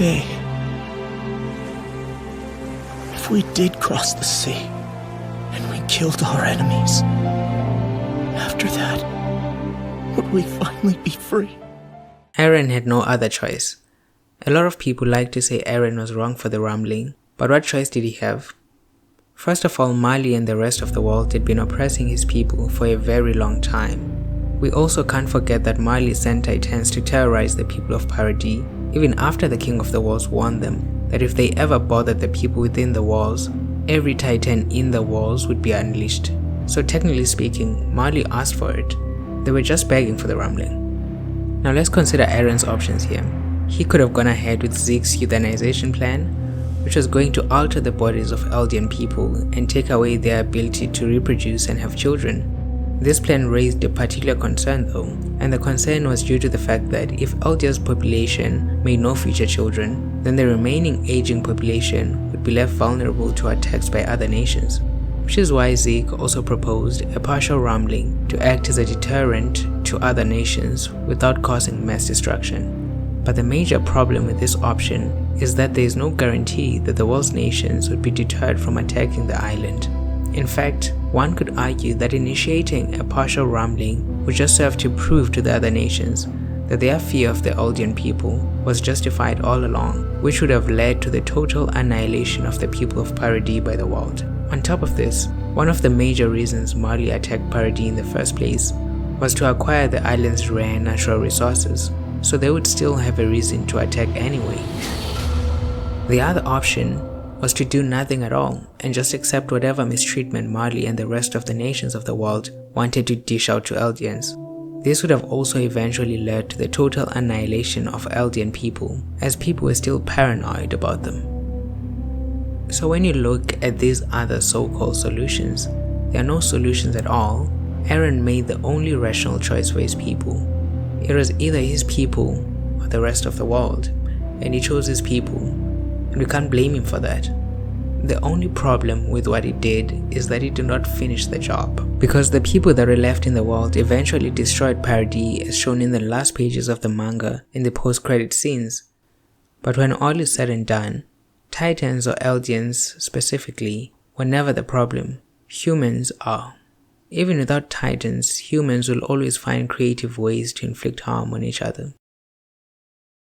okay if we did cross the sea and we killed our enemies? After that, would we finally be free? Eren had no other choice. A lot of people like to say Eren was wrong for the rumbling, but what choice did he have? First of all, Marley and the rest of the world had been oppressing his people for a very long time. We also can't forget that Marley sent Titans to terrorize the people of Paradis, even after the King of the Walls warned them that if they ever bothered the people within the walls, every Titan in the walls would be unleashed. So technically speaking, Marley asked for it. They were just begging for the rumbling. Now let's consider Eren's options here. He could have gone ahead with Zeke's euthanization plan, which was going to alter the bodies of Eldian people and take away their ability to reproduce and have children. This plan raised a particular concern though, and the concern was due to the fact that if Eldia's population made no future children, then the remaining aging population would be left vulnerable to attacks by other nations. Which is why Zeke also proposed a partial rumbling to act as a deterrent to other nations without causing mass destruction. But the major problem with this option is that there is no guarantee that the world's nations would be deterred from attacking the island. In fact, one could argue that initiating a partial rumbling would just serve to prove to the other nations that their fear of the Eldian people was justified all along, which would have led to the total annihilation of the people of Paradis by the world. On top of this, one of the major reasons Marley attacked Paradis in the first place was to acquire the island's rare natural resources, so they would still have a reason to attack anyway. The other option was to do nothing at all and just accept whatever mistreatment Marley and the rest of the nations of the world wanted to dish out to Eldians. This would have also eventually led to the total annihilation of Eldian people, as people were still paranoid about them. So when you look at these other so-called solutions, there are no solutions at all. Eren made the only rational choice for his people. It was either his people or the rest of the world, and he chose his people, and we can't blame him for that. The only problem with what he did is that he did not finish the job, because the people that were left in the world eventually destroyed Paradis as shown in the last pages of the manga in the post-credit scenes. But when all is said and done, Titans or Eldians specifically were never the problem. Humans are. Even without Titans, humans will always find creative ways to inflict harm on each other.